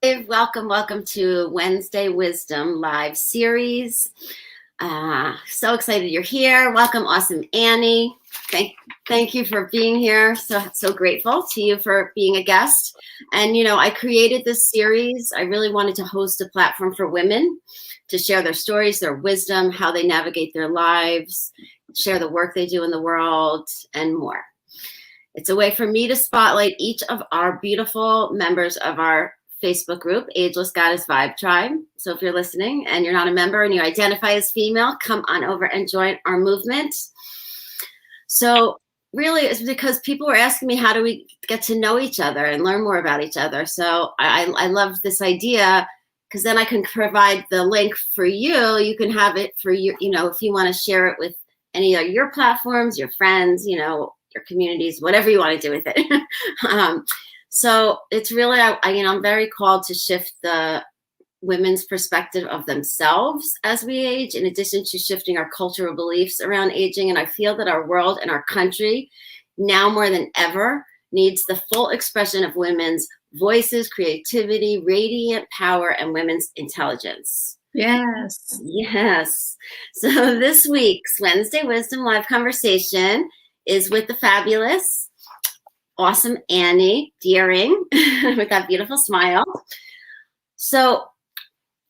Welcome to Wednesday Wisdom live series. So excited you're here. Welcome, awesome Annie. Thank you for being here. So grateful to you for being a guest. And I created this series. I really wanted to host a platform for women to share their stories, their wisdom, how they navigate their lives, share the work they do in the world, and more. It's a way for me to spotlight each of our beautiful members of our Facebook group, Ageless Goddess Vibe Tribe. So if you're listening and you're not a member and you identify as female, come on over and join our movement. So really it's because people were asking me, how do we get to know each other and learn more about each other? So I love this idea, because then I can provide the link for you. You can have it for you, if you want to share it with any of your platforms, your friends, your communities, whatever you want to do with it. So it's really, I'm very called to shift the women's perspective of themselves as we age, in addition to shifting our cultural beliefs around aging. And I feel that our world and our country now more than ever needs the full expression of women's voices, creativity, radiant power, and women's intelligence. Yes. Yes. So this week's Wednesday Wisdom Live conversation is with the fabulous, awesome Annie Deering with that beautiful smile. So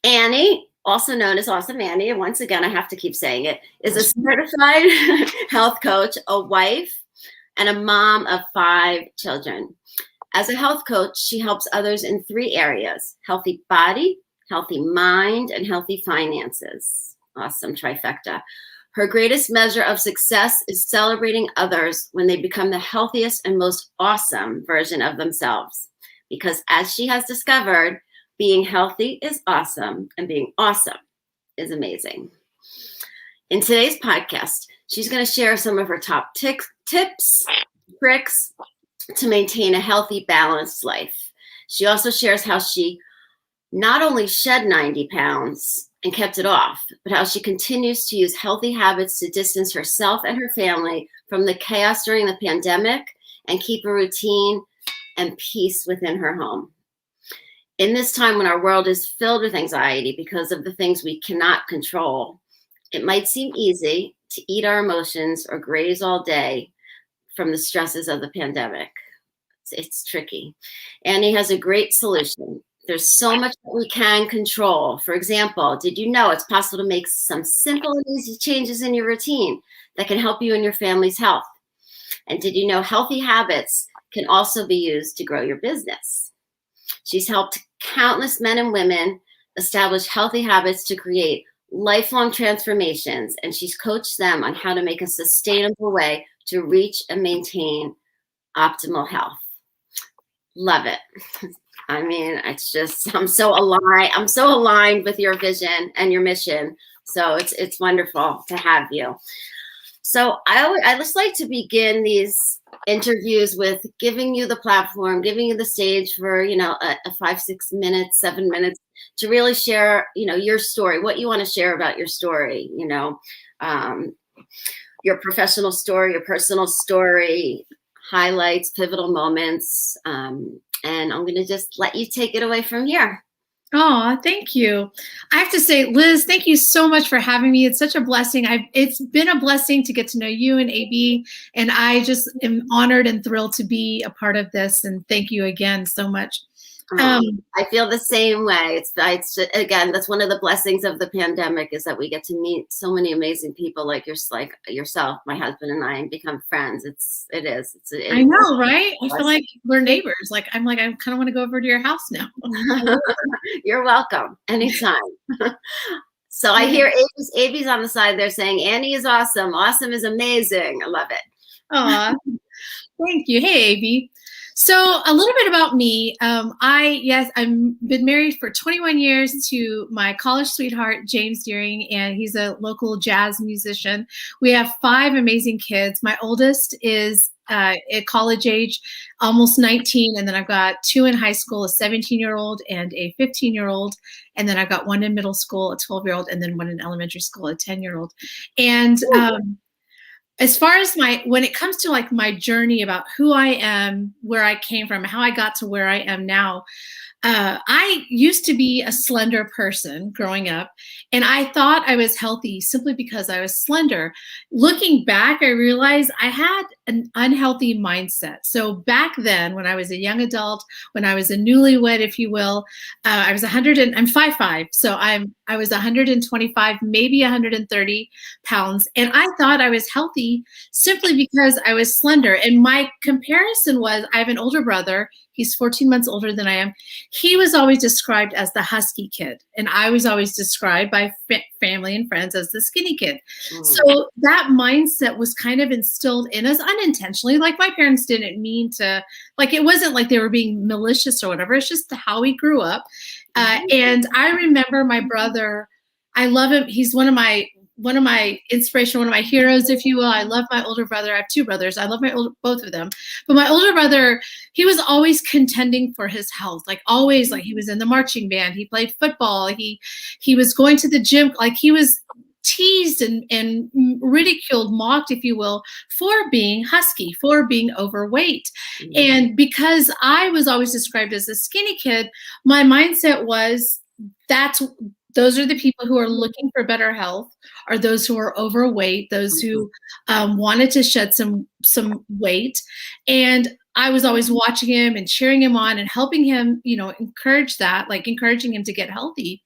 Annie, also known as Awesome Annie, and once again, I have to keep saying it, is a certified health coach, a wife, and a mom of 5 children. As a health coach, she helps others in 3 areas: healthy body, healthy mind, and healthy finances. Awesome trifecta. Her greatest measure of success is celebrating others when they become the healthiest and most awesome version of themselves. Because as she has discovered, being healthy is awesome, and being awesome is amazing. In today's podcast, she's going to share some of her top tips, tricks to maintain a healthy, balanced life. She also shares how she not only shed 90 pounds and kept it off, but how she continues to use healthy habits to distance herself and her family from the chaos during the pandemic and keep a routine and peace within her home. In this time when our world is filled with anxiety because of the things we cannot control, it might seem easy to eat our emotions or graze all day from the stresses of the pandemic. It's tricky. Annie has a great solution. There's so much that we can control. For example, did you know it's possible to make some simple and easy changes in your routine that can help you and your family's health? And did you know healthy habits can also be used to grow your business? She's helped countless men and women establish healthy habits to create lifelong transformations, and she's coached them on how to make a sustainable way to reach and maintain optimal health. Love it. I mean, it's just, I'm so aligned with your vision and your mission. So it's wonderful to have you. So I just like to begin these interviews with giving you the platform, giving you the stage for, a 5, 6 minutes, 7 minutes to really share, your story, what you want to share about your story, your professional story, your personal story, highlights, pivotal moments. And I'm going to just let you take it away from here. Oh, thank you. I have to say, Liz, thank you so much for having me. It's such a blessing. It's been a blessing to get to know you and AB, and I just am honored and thrilled to be a part of this. And thank you again so much. I feel the same way. It's again, that's one of the blessings of the pandemic, is that we get to meet so many amazing people like yourself, my husband and I, and become friends. I know, right? I feel like we're neighbors. I kind of want to go over to your house now. You're welcome anytime. So I hear AB's on the side there saying, Annie is awesome. Awesome is amazing. I love it. Aw, thank you. Hey, AB. So a little bit about me. I've been married for 21 years to my college sweetheart, James Deering, and he's a local jazz musician. We have 5 amazing kids. My oldest is at college age, almost 19. And then I've got 2 in high school, a 17-year-old and a 15-year-old. And then I've got 1 in middle school, a 12-year-old, and then 1 in elementary school, a 10-year-old. And as far as when it comes to my journey about who I am, where I came from, how I got to where I am now, I used to be a slender person growing up, and I thought I was healthy simply because I was slender. Looking back, I realized I had an unhealthy mindset. So back then, when I was a young adult, when I was a newlywed, if you will, I was 100 and I'm 5'5", so I was 125, maybe 130 pounds, and I thought I was healthy simply because I was slender. And my comparison was, I have an older brother. He's 14 months older than I am. He was always described as the husky kid, and I was always described by family and friends as the skinny kid. So that mindset was kind of instilled in us unintentionally. Like, my parents didn't mean to, like, it wasn't like they were being malicious or whatever. It's just how we grew up. And I remember my brother, I love him. He's one of my inspiration, one of my heroes, if you will. I love my older brother. I have two brothers. I love both of them. But my older brother, he was always contending for his health, like always. Like, he was in the marching band. He played football. He was going to the gym. Like, he was teased and ridiculed, mocked, if you will, for being husky, for being overweight. And because I was always described as a skinny kid, my mindset was, those are the people who are looking for better health, are those who are overweight, those who wanted to shed some weight. And I was always watching him and cheering him on and helping him, encourage that, like encouraging him to get healthy.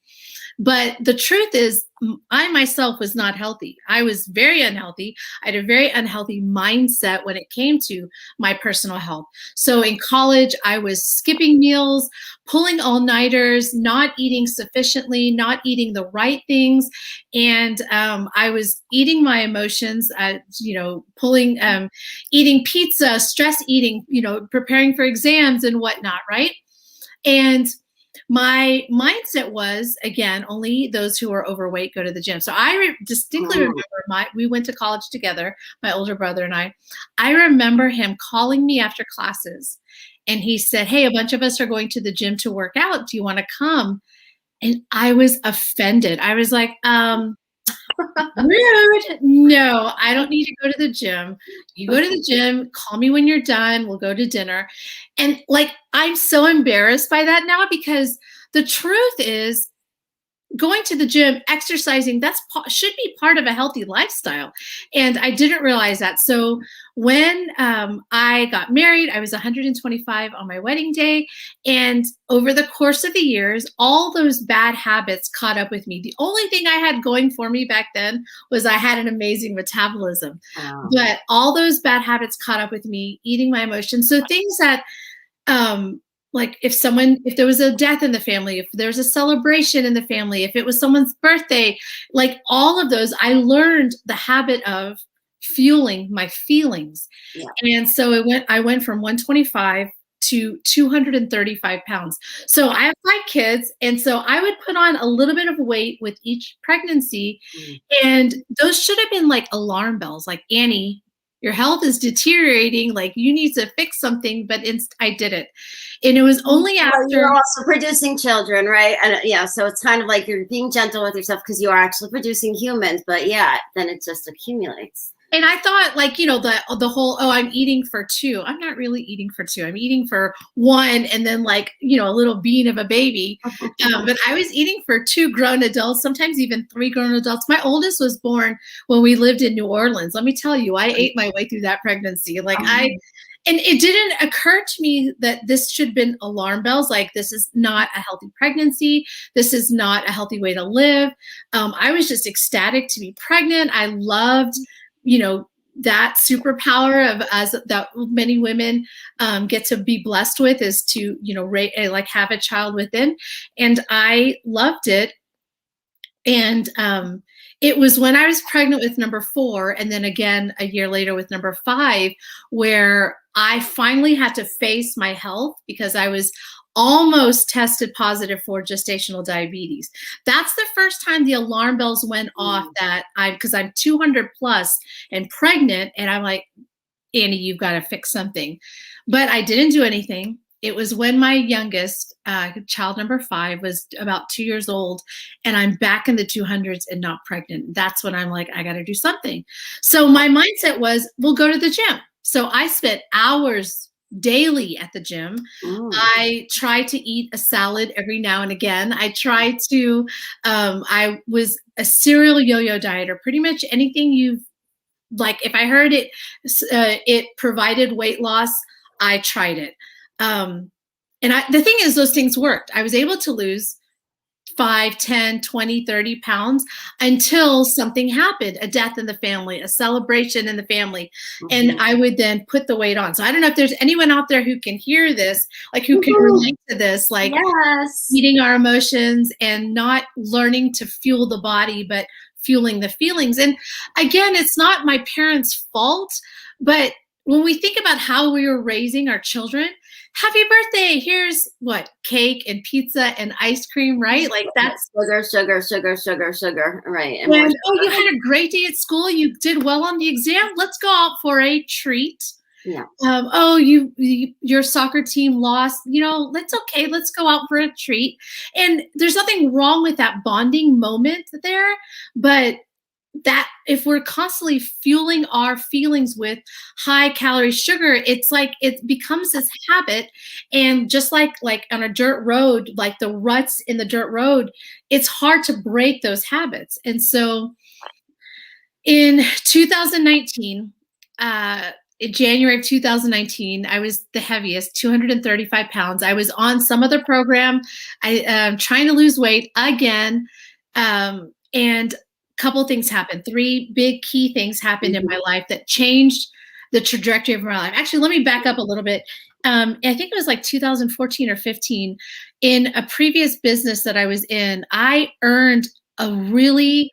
But the truth is, I myself was not healthy. I was very unhealthy. I had a very unhealthy mindset when it came to my personal health. So in college, I was skipping meals, pulling all-nighters, not eating sufficiently, not eating the right things. And I was eating my emotions, eating pizza, stress eating, preparing for exams and whatnot, right? And my mindset was, again, only those who are overweight go to the gym. So I distinctly remember we went to college together, my older brother and I. I remember him calling me after classes, and he said, "Hey, a bunch of us are going to the gym to work out. Do you want to come?" And I was offended. I was like, rude. No, I don't need to go to the gym. You go to the gym, call me when you're done. We'll go to dinner. And like, I'm so embarrassed by that now, because the truth is, going to the gym, exercising, should be part of a healthy lifestyle. And I didn't realize that. So when I got married, I was 125 on my wedding day. And over the course of the years, all those bad habits caught up with me. The only thing I had going for me back then was I had an amazing metabolism. Wow. But all those bad habits caught up with me, eating my emotions. So things that, like if there was a death in the family, if there was a celebration in the family, if it was someone's birthday, like all of those, I learned the habit of fueling my feelings. Yeah. And so I went from 125 to 235 pounds. So I have 5 kids. And so I would put on a little bit of weight with each pregnancy. And those should have been like alarm bells, like, Annie, your health is deteriorating, like you need to fix something. But I did it. And it was only after. You're also producing children, right? And yeah, so it's kind of like you're being gentle with yourself because you are actually producing humans. But yeah, then it just accumulates. And I thought, like, the whole, I'm eating for 2. I'm not really eating for 2. I'm eating for 1, and then a little bean of a baby. But I was eating for 2 grown adults, sometimes even 3 grown adults. My oldest was born when we lived in New Orleans. Let me tell you, I ate my way through that pregnancy. And it didn't occur to me that this should have been alarm bells. Like, this is not a healthy pregnancy. This is not a healthy way to live. I was just ecstatic to be pregnant. I loved that superpower of that many women get to be blessed with, is to, have a child within. And I loved it. And it was when I was pregnant with number 4, and then again a year later with number 5, where I finally had to face my health, because I was almost tested positive for gestational diabetes. That's the first time the alarm bells went off, that because I'm 200 plus and pregnant, and I'm like, Annie, you've got to fix something. But I didn't do anything. It was when my youngest, child number 5, was about 2 years old, and I'm back in the 200s and not pregnant. That's when I'm like, I got to do something. So my mindset was, we'll go to the gym. So I spent hours daily at the gym. I try to eat a salad every now and again. I try to, I was a serial yo-yo dieter. Pretty much anything like, if I heard it provided weight loss, I tried it. And the thing is, those things worked. I was able to lose 5, 10, 20, 30 pounds until something happened, a death in the family, a celebration in the family. And I would then put the weight on. So I don't know if there's anyone out there who can hear this, like who can relate to this, like eating our emotions and not learning to fuel the body, but fueling the feelings. And again, it's not my parents' fault, but when we think about how we were raising our children, happy birthday, here's what, cake and pizza and ice cream, right? Like that's sugar, right? And oh, you had a great day at school, you did well on the exam, let's go out for a treat. Yeah. Oh, your soccer team lost, that's okay, let's go out for a treat. And there's nothing wrong with that bonding moment there, but that if we're constantly fueling our feelings with high calorie sugar, it's like it becomes this habit. And just like on a dirt road, like the ruts in the dirt road, it's hard to break those habits. And so in 2019, in January of 2019, I was the heaviest, 235 pounds. I was on some other program. I trying to lose weight again. And couple things happened. 3 big key things happened in my life that changed the trajectory of my life. Actually, let me back up a little bit. I think it was like 2014 or 15. In a previous business that I was in, I earned a really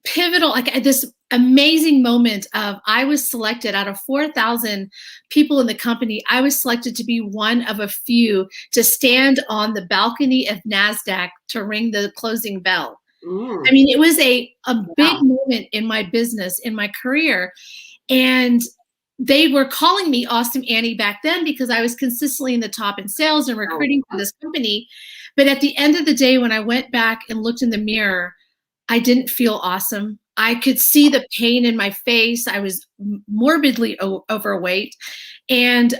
pivotal, like this amazing moment of, I was selected out of 4,000 people in the company. I was selected to be one of a few to stand on the balcony of NASDAQ to ring the closing bell. I mean, it was a big moment in my business, in my career. And they were calling me Awesome Annie back then because I was consistently in the top in sales and recruiting for this company. But at the end of the day, when I went back and looked in the mirror, I didn't feel awesome. I could see the pain in my face. I was morbidly overweight. And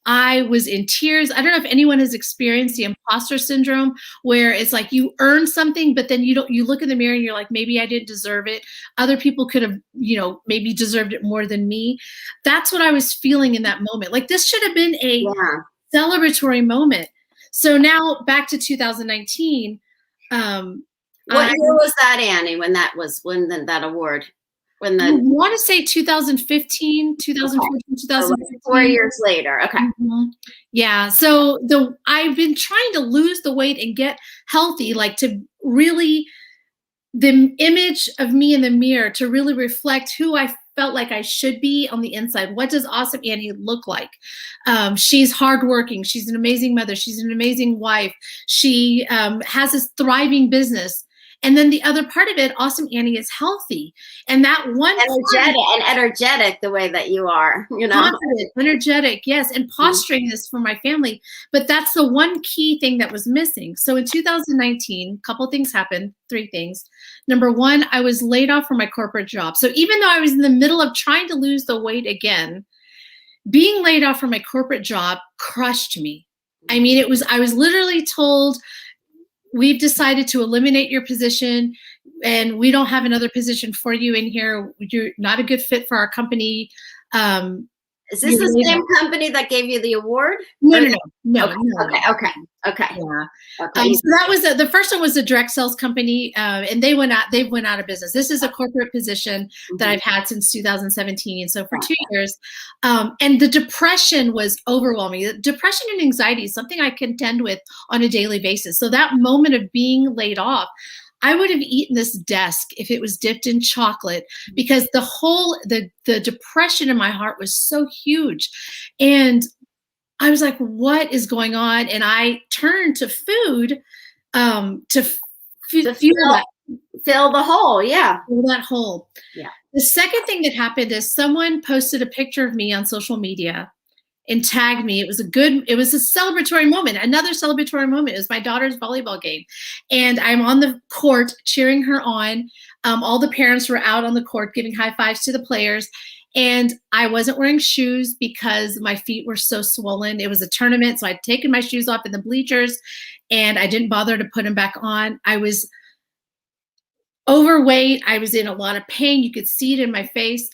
I was in tears. I don't know if anyone has experienced the imposter syndrome, where it's like you earn something, but then you look in the mirror and you're like, maybe I didn't deserve it. Other people could have, maybe deserved it more than me. That's what I was feeling in that moment. Like, this should have been a celebratory moment. So now back to 2019. What year was that, Annie, when that award? I want to say 2015, 2014, 2015. 4 years later. Okay. Yeah. So I've been trying to lose the weight and get healthy, like to really, the image of me in the mirror to really reflect who I felt like I should be on the inside. What does Awesome Annie look like? She's hardworking. She's an amazing mother. She's an amazing wife. She has this thriving business. And then the other part of it, Awesome Annie is healthy. And that one energetic the way that you are, Confident, energetic, yes, and posturing this for my family. But that's the one key thing that was missing. So in 2019, a couple things happened, 3 things. Number one, I was laid off from my corporate job. So even though I was in the middle of trying to lose the weight again, being laid off from my corporate job crushed me. I mean, I was literally told, we've decided to eliminate your position and we don't have another position for you in here. You're not a good fit for our company. Is this the same company that gave you the award? No. Okay. Yeah. So that was the first one was a direct sales company, and they went out of business. This is a corporate position that I've had since 2017. So for 2 years, and the depression was overwhelming. The depression and anxiety is something I contend with on a daily basis. So that moment of being laid off, I would have eaten this desk if it was dipped in chocolate, because the depression in my heart was so huge. And I was like, what is going on? And I turned to food to fill the hole. Yeah. Fill that hole. Yeah. The second thing that happened is someone posted a picture of me on social media and tagged me. It was a celebratory moment, another celebratory moment. It was my daughter's volleyball game. And I'm on the court cheering her on. All the parents were out on the court giving high fives to the players. And I wasn't wearing shoes because my feet were so swollen. It was a tournament, so I'd taken my shoes off in the bleachers and I didn't bother to put them back on. I was overweight. I was in a lot of pain. You could see it in my face.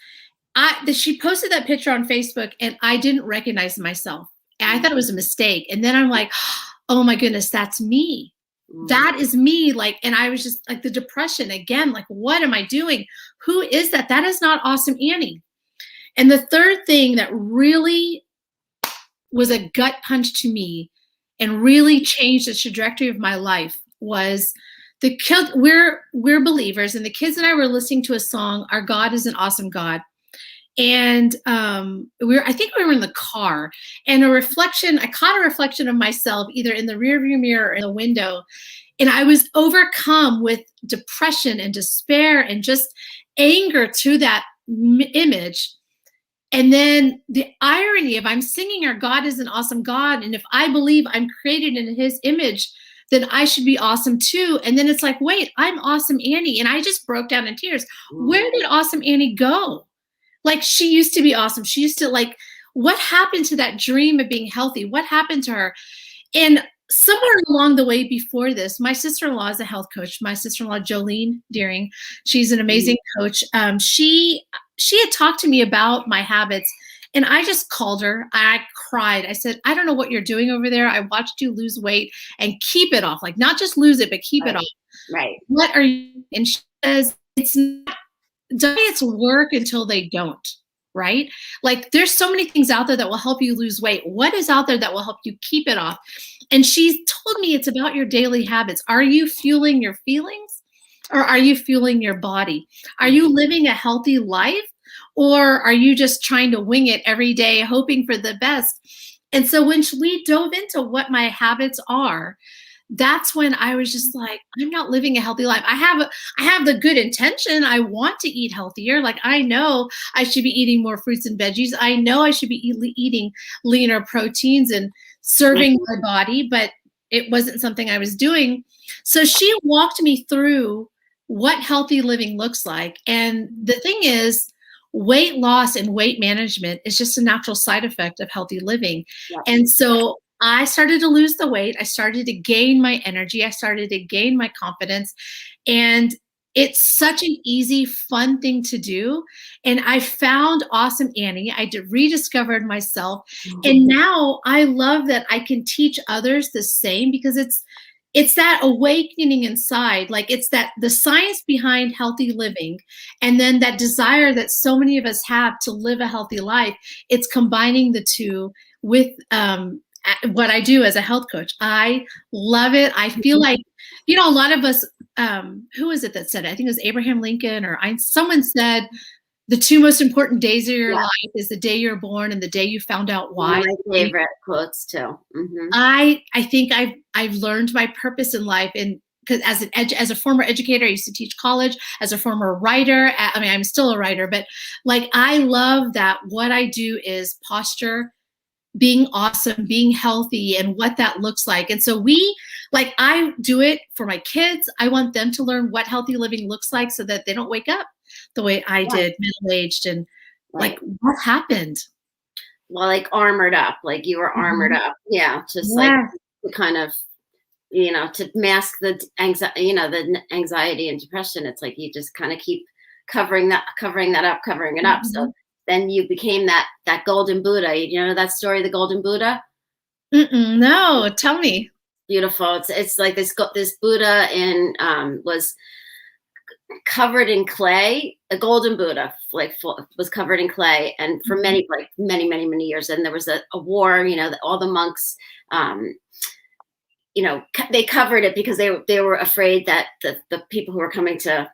She posted that picture on Facebook and I didn't recognize myself. I thought it was a mistake. And then I'm like, oh my goodness, that's me. That is me. Like, and I was just like the depression again, like, what am I doing? Who is that? That is not Awesome Annie. And the third thing that really was a gut punch to me and really changed the trajectory of my life was the kid. We're believers, and the kids and I were listening to a song, Our God is an Awesome God. And I think we were in the car, and I caught a reflection of myself either in the rearview mirror or in the window. And I was overcome with depression and despair and just anger to that image. And then the irony of I'm singing Our God is an Awesome God. And if I believe I'm created in His image, then I should be awesome too. And then it's like, wait, I'm Awesome Annie. And I just broke down in tears. Where did Awesome Annie go? Like, she used to be awesome. She used to, like, what happened to that dream of being healthy? What happened to her? And somewhere along the way before this, my sister-in-law is a health coach. My sister-in-law, Jolene Deering, she's an amazing coach. She had talked to me about my habits, and I just called her. I cried. I said, I don't know what you're doing over there. I watched you lose weight and keep it off. Like, not just lose it, but keep it off. Right. What are you? And she says, it's not. Diets work until they don't, right? Like, there's so many things out there that will help you lose weight. What is out there that will help you keep it off? And she's told me it's about your daily habits. Are you fueling your feelings, or are you fueling your body? Are you living a healthy life, or are you just trying to wing it every day, hoping for the best? And so when we dove into what my habits are, that's when I was just like, I'm not living a healthy life. I have the good intention. I want to eat healthier. Like, I know I should be eating more fruits and veggies. I know I should be eating leaner proteins and serving my body, but it wasn't something I was doing. So she walked me through what healthy living looks like. And the thing is, weight loss and weight management is just a natural side effect of healthy living. Yeah. And so I started to lose the weight. I started to gain my energy. I started to gain my confidence. And it's such an easy, fun thing to do. And I found Awesome Annie. I rediscovered myself. And now I love that I can teach others the same, because it's that awakening inside. Like, it's that the science behind healthy living, and then that desire that so many of us have to live a healthy life. It's combining the two with what I do as a health coach. I love it. I feel like, a lot of us, who is it that said it? I think it was Abraham Lincoln or someone said, the two most important days of your life is the day you're born and the day you found out why. One of my favorite quotes too. Mm-hmm. I think I've learned my purpose in life, and because as a former educator, I used to teach college. As a former writer, I'm still a writer, but like, I love that what I do is posture being awesome, being healthy, and what that looks like. And so I do it for my kids. I want them to learn what healthy living looks like so that they don't wake up the way I did, middle-aged, and like, what happened? Well, like, armored up, like you were armored up. Yeah. Just like to kind of, to mask the anxiety, the anxiety and depression. It's like, you just kind of keep covering it up. So then you became that golden Buddha. You know that story, the golden Buddha? No, tell me. Beautiful. It's like this Buddha was covered in clay. A golden Buddha, was covered in clay, and for many years. And there was a war. All the monks, they covered it because they were afraid that the people who were coming to,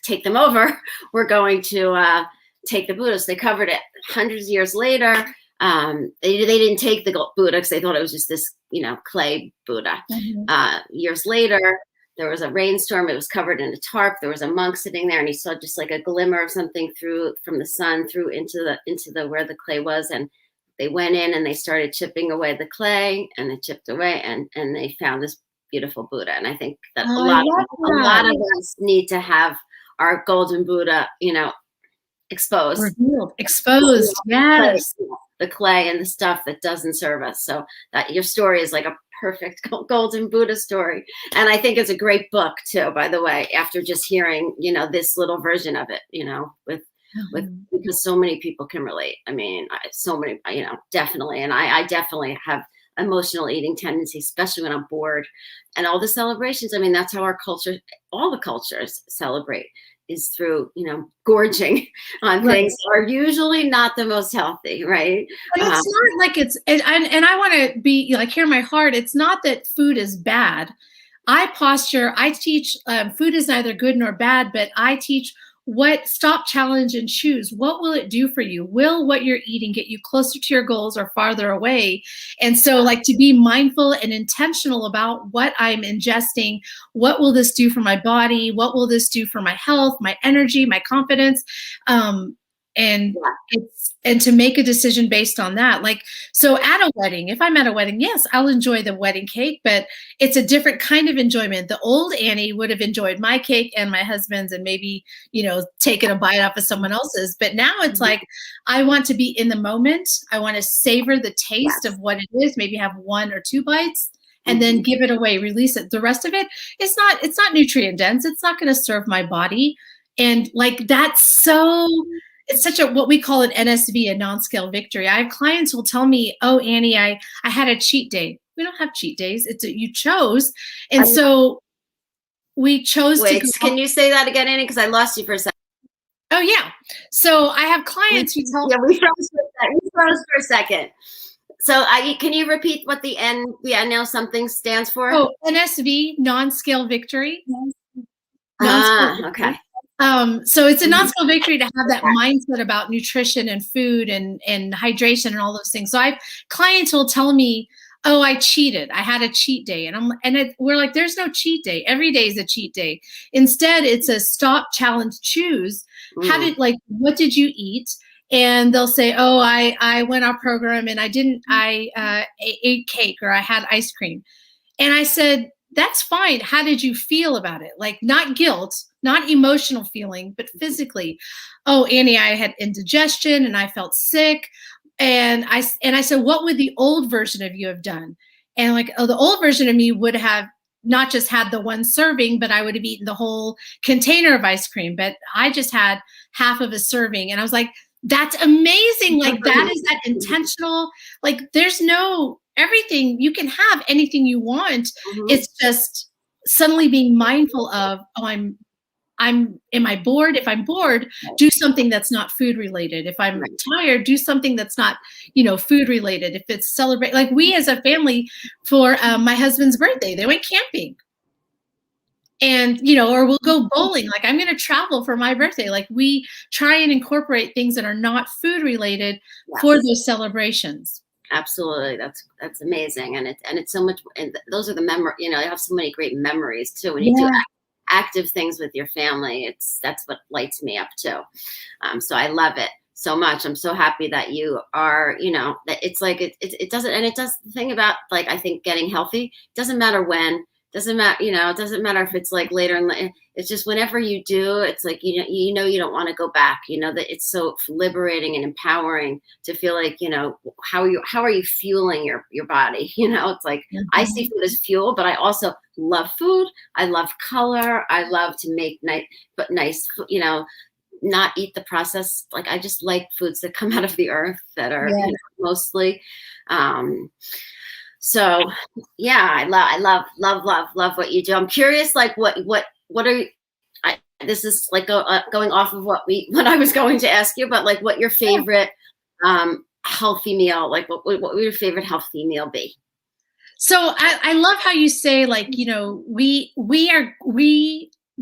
take them over were going to take the Buddha. So they covered it. Hundreds of years later, they didn't take the Buddha because they thought it was just this, clay Buddha. Years later, there was a rainstorm. It was covered in a tarp. There was a monk sitting there, and he saw just like a glimmer of something from the sun through into the where the clay was. And they went in and they started chipping away the clay, and they chipped away, and they found this beautiful Buddha. And I think that a lot of us need to have our golden Buddha, exposed. Revealed, exposed. Yes. The clay and the stuff that doesn't serve us. So that your story is like a perfect golden Buddha story. And I think it's a great book too, by the way, after just hearing, this little version of it, because so many people can relate. I mean, so many, definitely. And I definitely have emotional eating tendencies, especially when I'm bored. And all the celebrations, I mean, that's how our culture, all the cultures celebrate, is through, gorging on things that are usually not the most healthy, right? But it's not like and I want to be like, hear my heart. It's not that food is bad. I teach food is neither good nor bad, but I teach stop, challenge, and choose. What will it do for you? Will what you're eating get you closer to your goals or farther away? And so like to be mindful and intentional about what I'm ingesting. What will this do for my body? What will this do for my health, my energy, my confidence? And to make a decision based on that. Like, so at a wedding, if I'm at a wedding, yes, I'll enjoy the wedding cake, but it's a different kind of enjoyment. The old Annie would have enjoyed my cake and my husband's and maybe, taken a bite off of someone else's. But now it's like, I want to be in the moment. I want to savor the taste of what it is, maybe have 1 or 2 bites and then give it away, release it. The rest of it, it's not nutrient dense. It's not going to serve my body. And like, it's such what we call an NSV, a non-scale victory. I have clients who will tell me, "Oh, Annie, I had a cheat day." We don't have cheat days. You chose. And so we chose to. Can you say that again, Annie? Because I lost you for a second. Oh, yeah. So I have clients who tell me. Yeah, we froze for a second. So can you repeat what the N, I know something stands for? Oh, NSV, non-scale victory. Okay. So it's a non-scale victory to have that mindset about nutrition and food and hydration and all those things. So I have clients who will tell me, "Oh, I cheated. I had a cheat day." And we're like, there's no cheat day. Every day is a cheat day. Instead, it's a stop, challenge, choose. What did you eat? And they'll say, "Oh, I went on program and I ate cake or I had ice cream." And I said, "That's fine. How did you feel about it?" Like, not guilt, not emotional feeling, but physically. "Oh, Annie, I had indigestion and I felt sick." And I said, "What would the old version of you have done?" And like, "Oh, the old version of me would have not just had the 1 serving, but I would have eaten the whole container of ice cream. But I just had half of a serving." And I was like, "That's amazing." Like, that is that intentional, like, there's no everything, you can have anything you want. It's just suddenly being mindful of, "Oh, am I bored? If I'm bored, do something that's not food related. If I'm tired, do something that's not, food related." If it's celebrate, like we as a family for my husband's birthday, they went camping. And, or we'll go bowling. Like, I'm going to travel for my birthday. Like, we try and incorporate things that are not food related for those celebrations. Absolutely. That's amazing. And it's so much, and those are the memory, I have so many great memories too. When you do active things with your family, that's what lights me up too. So I love it so much. I'm so happy that you are, that it's like, it doesn't, and it does the thing about, like, I think getting healthy, doesn't matter when, doesn't matter, it doesn't matter if it's like later in it's just whenever you do, it's like, you don't want to go back, that it's so liberating and empowering to feel like, how are you fueling your body? It's like, I see food as fuel, but I also love food. I love color. I love to make nice, not eat the processed. Like, I just like foods that come out of the earth that are mostly, so yeah, I love what you do. I'm curious, like, what are you, this is like going off of what I was going to ask you, but like, what your favorite healthy meal, like what would your favorite healthy meal be? So I love how you say, like,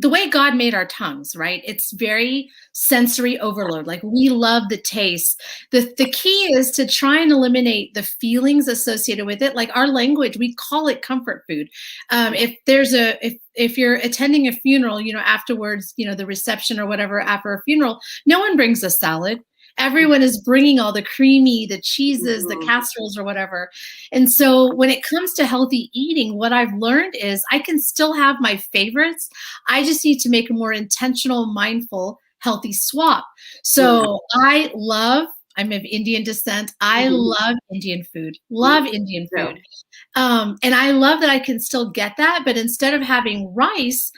the way God made our tongues, right? It's very sensory overload. Like, we love the taste. The key is to try and eliminate the feelings associated with it. Like, our language, we call it comfort food. If you're attending a funeral, afterwards, the reception or whatever after a funeral, no one brings a salad. Everyone is bringing all the creamy, the cheeses, the casseroles or whatever. And so when it comes to healthy eating, what I've learned is I can still have my favorites. I just need to make a more intentional, mindful healthy swap. So I'm of Indian descent. I love Indian food, love Indian food. And I love that I can still get that, but instead of having rice,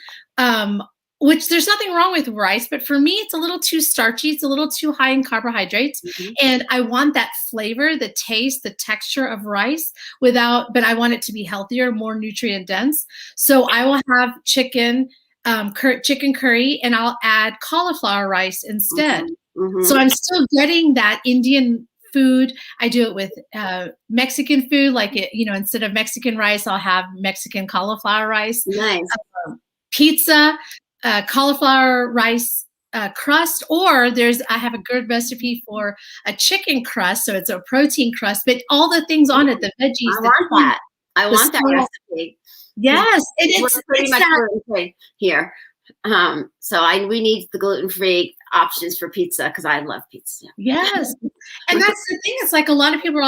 which there's nothing wrong with rice, but for me, it's a little too starchy. It's a little too high in carbohydrates. And I want that flavor, the taste, the texture of rice but I want it to be healthier, more nutrient dense. So I will have chicken curry, and I'll add cauliflower rice instead. So I'm still getting that Indian food. I do it with Mexican food, like instead of Mexican rice, I'll have Mexican cauliflower rice. Nice. Pizza, cauliflower rice crust, or I have a good recipe for a chicken crust, so it's a protein crust, but all the things on it, the veggies. I want that recipe. Yes, it's pretty much gluten-free here. So we need the gluten-free options for pizza because I love pizza. Yes. And that's the thing. It's like a lot of people are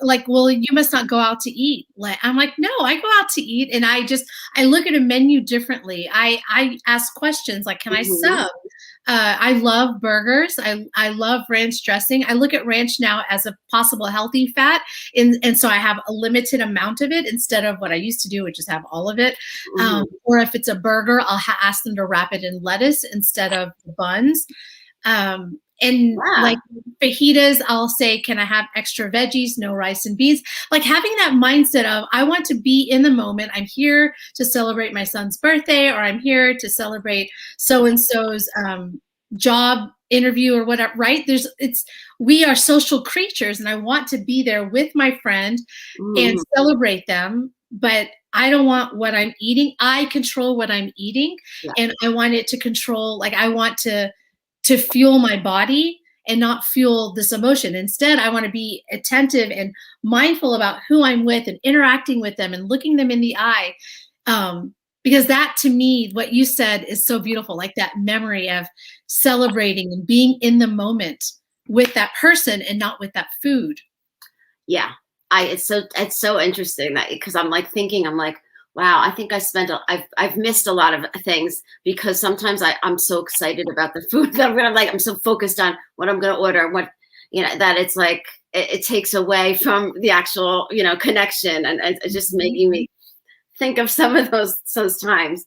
like, well, you must not go out to eat. I'm like, no, I go out to eat, and I look at a menu differently. I ask questions like, can I sub? I love burgers. I love ranch dressing. I look at ranch now as a possible healthy fat. And so I have a limited amount of it instead of what I used to do, which is have all of it. Or if it's a burger, I'll ask them to wrap it in lettuce instead of buns. Like fajitas, I'll say, can I have extra veggies, no rice and beans? Like having that mindset of, I want to be in the moment. I'm here to celebrate my son's birthday, or I'm here to celebrate so-and-so's job interview or whatever, right? We are social creatures, and I want to be there with my friend and celebrate them. But I don't want what I'm eating. I control what I'm eating, and I want it to control, like I want to fuel my body and not fuel this emotion. Instead, I want to be attentive and mindful about who I'm with and interacting with them and looking them in the eye. Because that, to me, what you said is so beautiful, like that memory of celebrating and being in the moment with that person and not with that food. Yeah. It's so interesting that, because I'm like, wow, I think I've missed a lot of things because sometimes I'm so excited about the food that I'm so focused on what I'm going to order, that it's like, it takes away from the actual, connection, and it's just making me think of some of those times,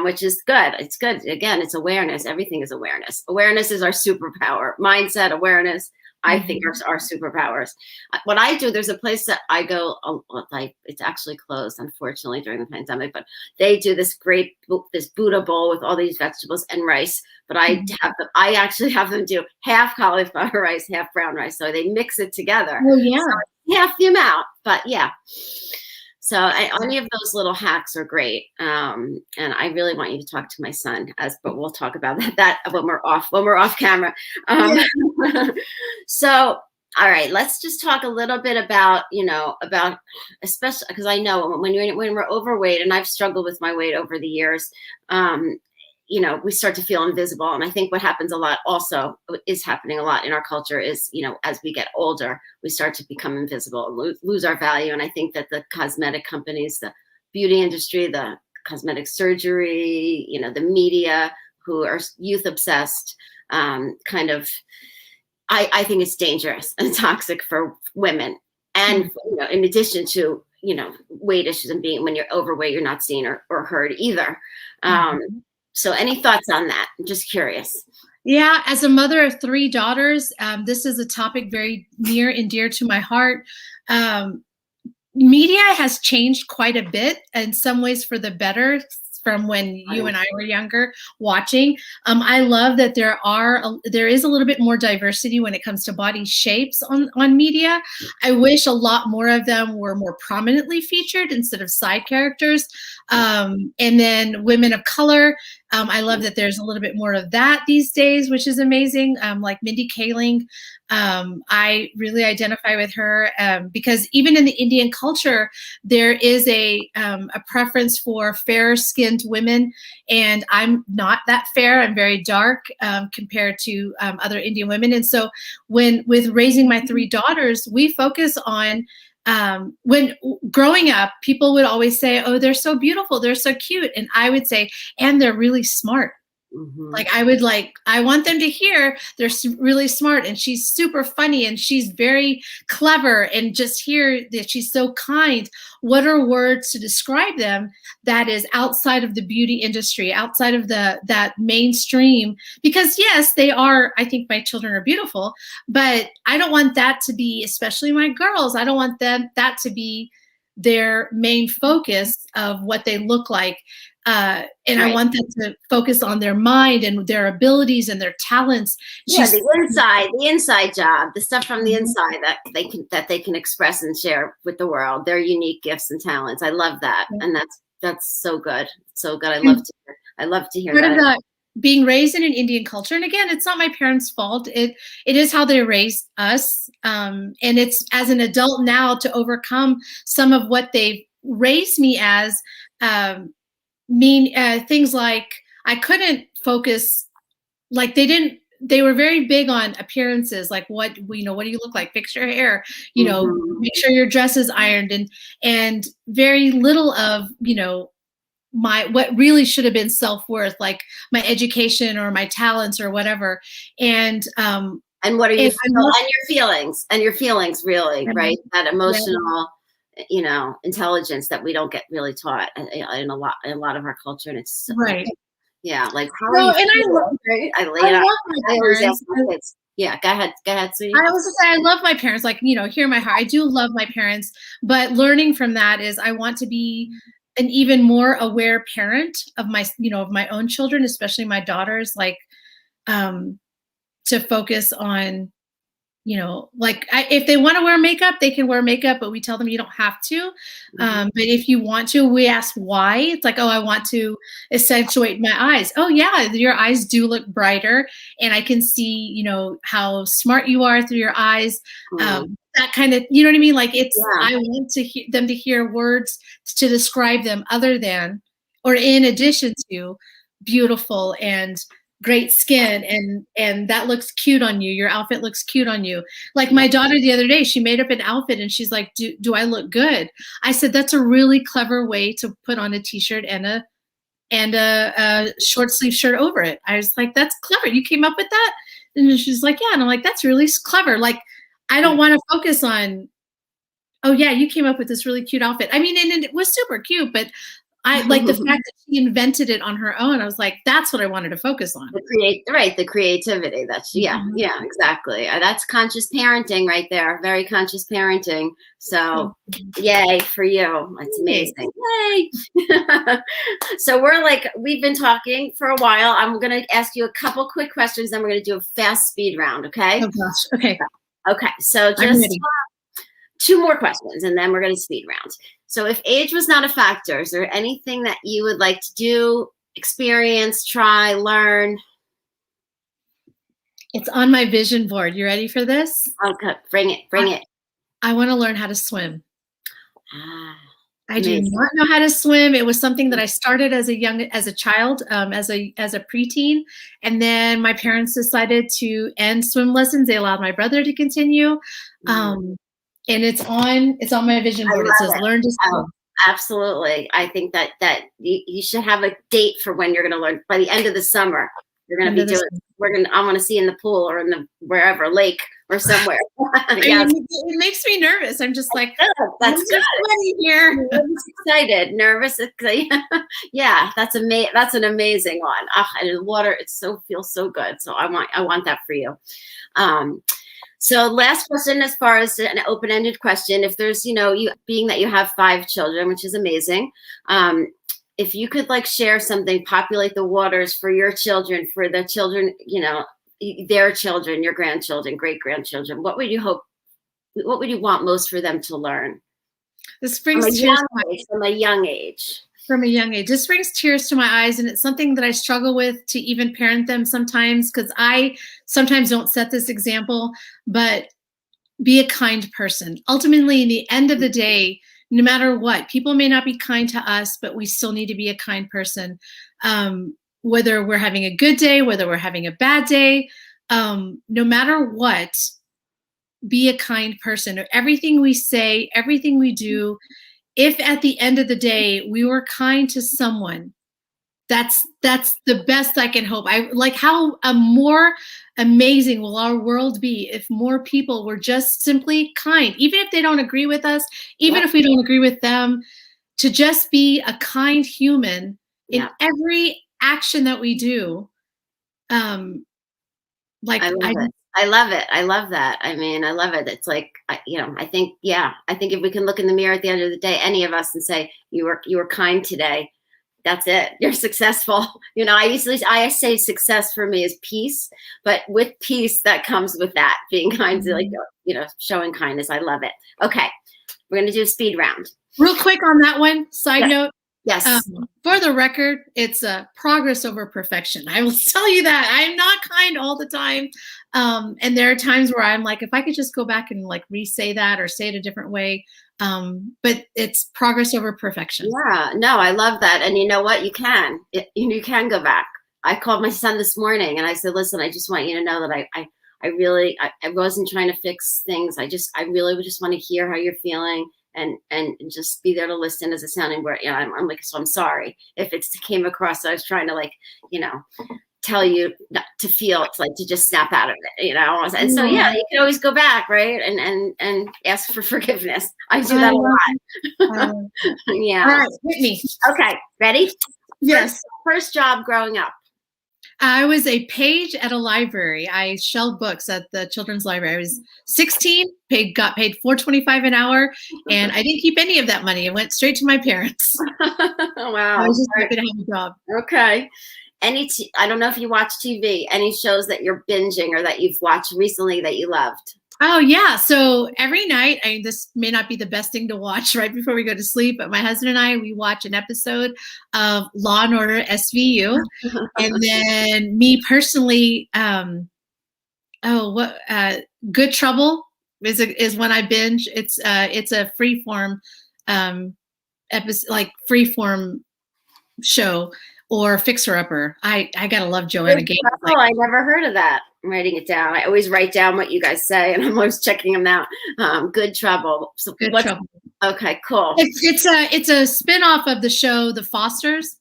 which is good. It's good. Again, it's awareness. Everything is awareness. Awareness is our superpower. Mindset, awareness, I think are superpowers. What I do, there's a place that I go, it's actually closed, unfortunately, during the pandemic, but they do this Buddha bowl with all these vegetables and rice. But I actually have them do half cauliflower rice, half brown rice. So they mix it together. Oh, yeah. So half the amount, but yeah. So any of those little hacks are great. And I really want you to talk to my son, but we'll talk about that when we're off camera. So, all right, let's just talk a little bit about especially because I know when we're overweight, and I've struggled with my weight over the years, we start to feel invisible. And I think what happens is happening a lot in our culture is, as we get older, we start to become invisible, lose our value. And I think that the cosmetic companies, the beauty industry, the cosmetic surgery, the media, who are youth obsessed, I think it's dangerous and toxic for women. And, in addition to, weight issues and when you're overweight, you're not seen or heard either. So any thoughts on that? I'm just curious. Yeah, as a mother of 3 daughters, this is a topic very near and dear to my heart. Media has changed quite a bit, in some ways for the better, from when you and I were younger watching. I love that there is a little bit more diversity when it comes to body shapes on media. I wish a lot more of them were more prominently featured instead of side characters. And then women of color. I love that there's a little bit more of that these days, which is amazing. Like Mindy Kaling. I really identify with her because even in the Indian culture, there is a preference for fair-skinned women, and I'm not that fair. I'm very dark compared to other Indian women. And so with raising my 3 daughters, we focus on when growing up, people would always say, oh, they're so beautiful, they're so cute. And I would say, and they're really smart. Mhm. I want them to hear they're really smart and she's super funny and she's very clever, and just hear that she's so kind. What are words to describe them that is outside of the beauty industry, outside of that mainstream? Because yes, they are, I think my children are beautiful, but I don't want that to be, especially my girls, I don't want that to be their main focus of what they look like. And I Right. want them to focus on their mind and their abilities and their talents. Yeah, the inside job, the stuff from the Mhm. inside that they can express and share with the world, their unique gifts and talents. I love that, Yeah. and that's so good, so good. And I love to hear part of that. that, being raised in an Indian culture, and again, it's not my parents' fault. It is how they raised us, and it's as an adult now to overcome some of what they've raised me as. Mean things like I couldn't focus, like they were very big on appearances, like what do you look like, fix your hair, Mhm. make sure your dress is ironed, and very little of my what really should have been self-worth, like my education or my talents or whatever. And And what are you and feel I'm not, and your feelings really, um, right? That yeah, emotional, intelligence that we don't get really taught in a lot of our culture, and it's right. yeah, like how are So you and feeling? Right? I love my I always ask parents. my kids. Yeah, go ahead, sweetie. I was to say I love my parents, like, hear my heart. I do love my parents, but learning from that is I want to be an even more aware parent of of my own children, especially my daughters, like, um, to focus on, like if they want to wear makeup, they can wear makeup, but we tell them you don't have to. Mhm. But if you want to, we ask why. It's like, oh, I want to accentuate my eyes. Oh, yeah, your eyes do look brighter, and I can see, how smart you are through your eyes. Mm. That kind of, you know what I mean? Like Yeah. I want them to hear words to describe them other than, or in addition to, beautiful and great skin, and that looks cute on you, your outfit looks cute on you. Like Yeah. my daughter the other day, she made up an outfit and she's like, do I look good? I said, that's a really clever way to put on a t-shirt and a short sleeve shirt over it. I was like, that's clever, you came up with that? And she's like, yeah. And I'm like, that's really clever. Like, I don't want to focus on, oh yeah, you came up with this really cute outfit. I mean, and it was super cute, but I like the fact that she invented it on her own. I was like, that's what I wanted to focus on. The creativity. That's Mhm. yeah, exactly. That's conscious parenting right there. Very conscious parenting. So, yay for you. That's Thanks. amazing. Yay. So we've been talking for a while. I'm going to ask you a couple quick questions, then we're going to do a fast speed round. Okay. Oh gosh. Okay. Okay. So I'm just ready. two more questions, and then we're going to speed round. So if age was not a factor, is there anything that you would like to do, experience, try, learn? It's on my vision board. You ready for this? Okay, bring it, bring it. I want to learn how to swim. Ah, I do amazing. not know how to swim. It was something that I started as a child, as a preteen, and then my parents decided to end swim lessons. They allowed my brother to continue, Mm, and it's on my vision I board. It love says it. "Learn to Oh, swim." absolutely. I think that you should have a date for when you're going to learn. By the end of the summer, you're going to End be of the doing. summer. I want to see in the pool or in the wherever lake or somewhere. I Yes, mean, it makes me nervous. I'm just like, good. I'm That's good. just sweaty here. Nervous, excited, nervous. Yeah, that's an amazing one. And the water, feels so good. So I want that for you. Um, so last question, as far as an open-ended question, if there's, you being that you have 5 children, which is amazing. If you could share something, populate the waters for your children, for the children, their children, your grandchildren, great grandchildren, what would you want most for them to learn? This brings tears to my From a young age. From a young age. This brings tears to my eyes, and it's something that I struggle with to even parent them sometimes, because I sometimes don't set this example. But be a kind person. Ultimately, in the end of the day, no matter what, people may not be kind to us, but we still need to be a kind person. Whether we're having a good day, whether we're having a bad day, no matter what, be a kind person. Everything we say, everything we do, if at the end of the day we were kind to someone, That's the best I can hope. I like how more amazing will our world be if more people were just simply kind, even if they don't agree with us, even if we don't agree with them, to just be a kind human in every action that we do. Like I love it. I love it. I love that. I mean, I love it. It's like, I think if we can look in the mirror at the end of the day, any of us, and say, you were kind today, that's it. You're successful. I say success for me is peace, but with peace that comes with that being kind, like, showing kindness. I love it. Okay. We're going to do a speed round. Real quick on that one, side note. Yes. For the record, it's progress over perfection. I will tell you that. I'm not kind all the time. And there are times where I'm like, if I could just go back and like re-say that or say it a different way. But it's progress over perfection. Yeah, no, I love that. And you know what? You can go back. I called my son this morning and I said, listen, I just want you to know that I wasn't trying to fix things. I really would just want to hear how you're feeling. And just be there to listen as a sounding board. I'm like, so I'm sorry if it came across that I was trying to, like, tell you not to feel. It's like to just snap out of it, And so you can always go back, right, and ask for forgiveness. I do that a lot. Yeah. All right, hit me. Okay, ready? Yes. First job growing up. I was a page at a library. I shelved books at the children's library. I was 16, got paid $4.25 an hour, and I didn't keep any of that money. It went straight to my parents. Wow. I was just happy to have a job. Okay. I don't know if you watch TV, any shows that you're binging or that you've watched recently that you loved? Oh, yeah. So every night, this may not be the best thing to watch right before we go to sleep, but my husband and I, we watch an episode of Law and Order SVU. And then me personally, Good Trouble is when I binge. It's a freeform episode, like freeform show, or Fixer Upper. I gotta love Joanna Gaines. Oh, I never heard of that. I'm writing it down. I always write down what you guys say, and I'm always checking them out. Good Trouble. So Good Trouble. Okay, cool. It's a spinoff of the show The Fosters.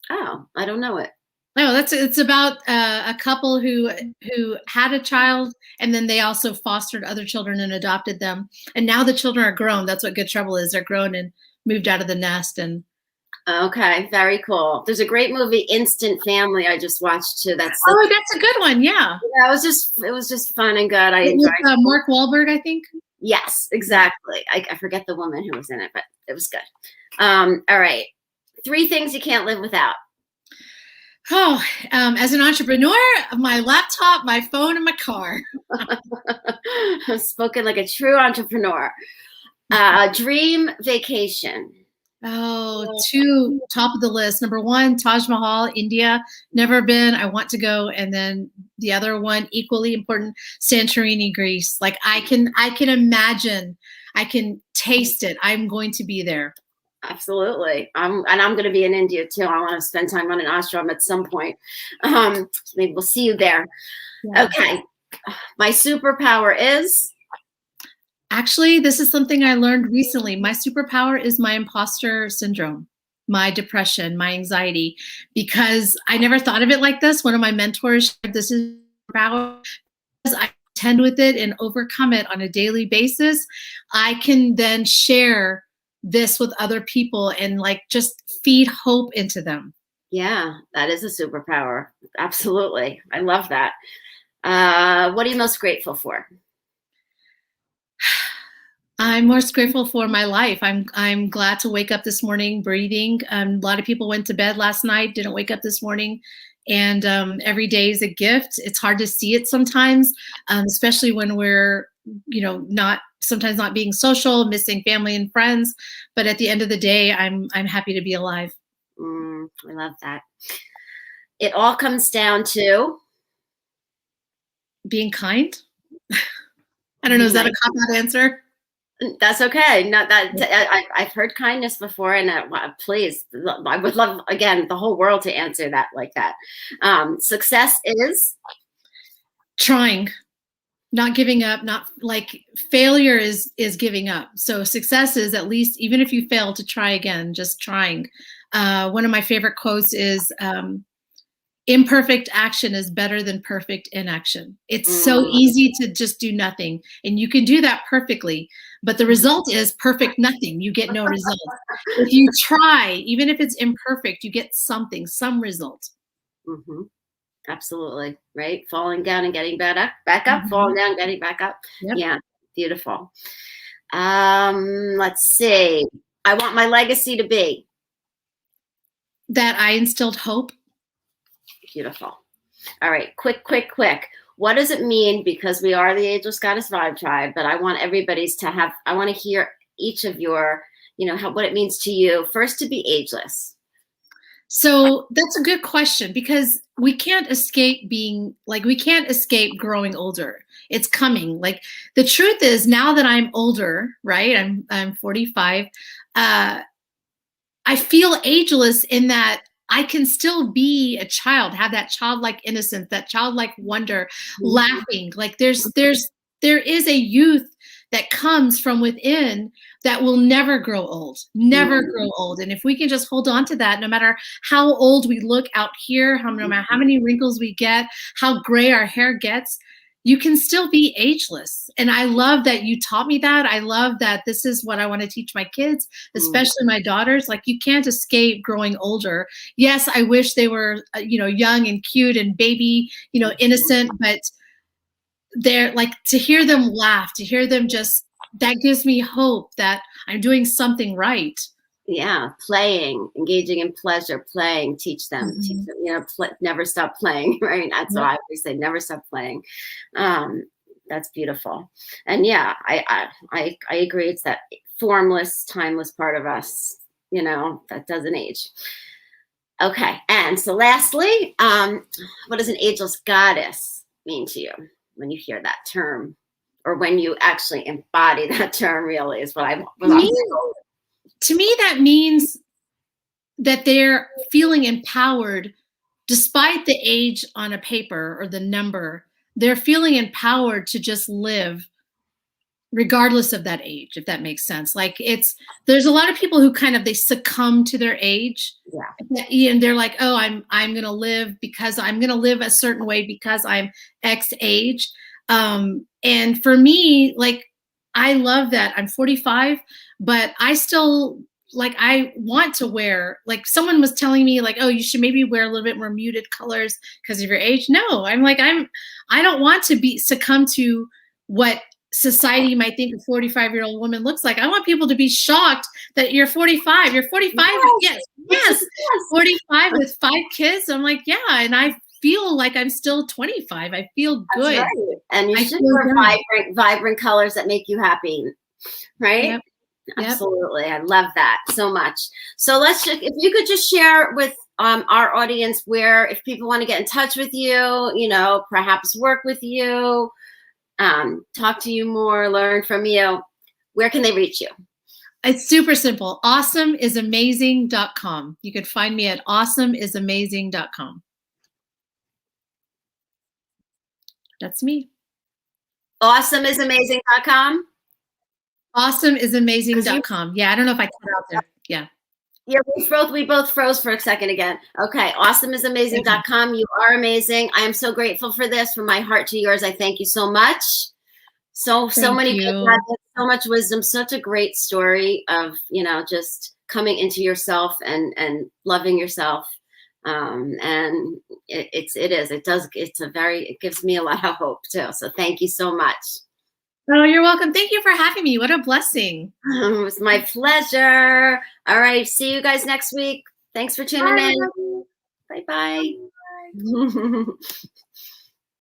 Oh, I don't know it. No, it's about a couple who had a child, and then they also fostered other children and adopted them. And now the children are grown. That's what Good Trouble is. They're grown and moved out of the nest. And okay, very cool. There's a great movie, Instant Family, I just watched too. That's a good one. Yeah. Yeah, it was just fun and good. I enjoyed it. Mark Wahlberg, I think. Yes, exactly. I forget the woman who was in it, but it was good. All right. 3 things you can't live without. Oh, as an entrepreneur, my laptop, my phone, and my car. Spoken like a true entrepreneur. Dream vacation. Oh, 2 top of the list. Number 1, Taj Mahal, India. Never been. I want to go. And then the other one, equally important, Santorini, Greece. Like I can imagine. I can taste it. I'm going to be there. Absolutely. I'm going to be in India too. I want to spend time on an ashram at some point. So maybe we'll see you there. Yeah. Okay. My superpower is? Actually, this is something I learned recently. My superpower is my imposter syndrome, my depression, my anxiety, because I never thought of it like this. One of my mentors said this is superpower. Because I contend with it and overcome it on a daily basis, I can then share this with other people and like just feed hope into them. Yeah, that is a superpower. Absolutely. I love that. What are you most grateful for? I'm most grateful for my life. I'm glad to wake up this morning breathing. A lot of people went to bed last night, didn't wake up this morning. And every day is a gift. It's hard to see it sometimes, especially when we're, sometimes not being social, missing family and friends. But at the end of the day, I'm happy to be alive. I love that. It all comes down to being kind. I don't know. Is that a cop-out answer? That's okay. Not that I've heard kindness before, and please, I would love again the whole world to answer that like that. Success is trying, not giving up. Not like failure is giving up. So success is at least, even if you fail, to try again, just trying. One of my favorite quotes is, imperfect action is better than perfect inaction. It's so easy to just do nothing, and you can do that perfectly, but the result is perfect nothing. You get no result. If you try, even if it's imperfect, you get something, some result. Mm-hmm. Absolutely. Right. Falling down and getting back up, falling down, getting back up. Yep. Yeah. Beautiful. Let's see. I want my legacy to be that I instilled hope. Beautiful. All right. Quick. What does it mean? Because we are the Ageless Goddess Vibe Tribe, but I want everybody's to have, I want to hear each of your, what it means to you. First, to be ageless. So that's a good question, because we can't escape we can't escape growing older. It's coming. Like, the truth is, now that I'm older, right? I'm 45. I feel ageless in that I can still be a child, have that childlike innocence, that childlike wonder, laughing. Like there is a youth that comes from within that will never grow old, never grow old. And if we can just hold on to that, no matter how old we look out here, no matter how many wrinkles we get, how gray our hair gets, you can still be ageless. And I love that you taught me that. I love that this is what I want to teach my kids, especially my daughters. Like, you can't escape growing older. Yes, I wish they were, young and cute and baby, innocent, but they're like, to hear them laugh, to hear them that gives me hope that I'm doing something right. Yeah, playing, engaging in pleasure, playing, teach them, never stop playing, right? That's what I always say, never stop playing. That's beautiful. And yeah, I agree. It's that formless, timeless part of us, that doesn't age. Okay. And so lastly, what does an ageless goddess mean to you when you hear that term, or when you actually embody that term? Really is what I'm to me, that means that they're feeling empowered despite the age on a paper or the number. They're feeling empowered to just live regardless of that age, if that makes sense. Like, there's a lot of people who they succumb to their age. Yeah. And they're like, oh, I'm going to live because I'm going to live a certain way because I'm X age. And for me, like, I love that I'm 45, but I still, like, I want to wear, like, someone was telling me, like, oh, you should maybe wear a little bit more muted colors because of your age. No, I'm like, I don't want to succumb to what society might think a 45-year-old woman looks like. I want people to be shocked that you're 45. You're 45. Yes. 45 with 5 kids. I'm like, yeah. And I feel like I'm still 25. I feel good. Right. And you should wear vibrant colors that make you happy. Right? Yep. Absolutely. Yep. I love that so much. So if you could just share with our audience where, if people want to get in touch with you, perhaps work with you, talk to you more, learn from you, where can they reach you? It's super simple. Awesomeisamazing.com. You could find me at awesomeisamazing.com. That's me. Awesomeisamazing.com. Awesomeisamazing.com. Yeah, I don't know if I cut out there. Yeah. Yeah, we both froze for a second again. Okay, awesomeisamazing.com. You are amazing. I am so grateful for this. From my heart to yours, I thank you so much. So many good nuggets, so much wisdom, such a great story of, just coming into yourself and loving yourself. And it gives me a lot of hope too. So thank you so much. Oh, you're welcome. Thank you for having me. What a blessing. It was my pleasure. All right. See you guys next week. Thanks for tuning in. Bye-bye.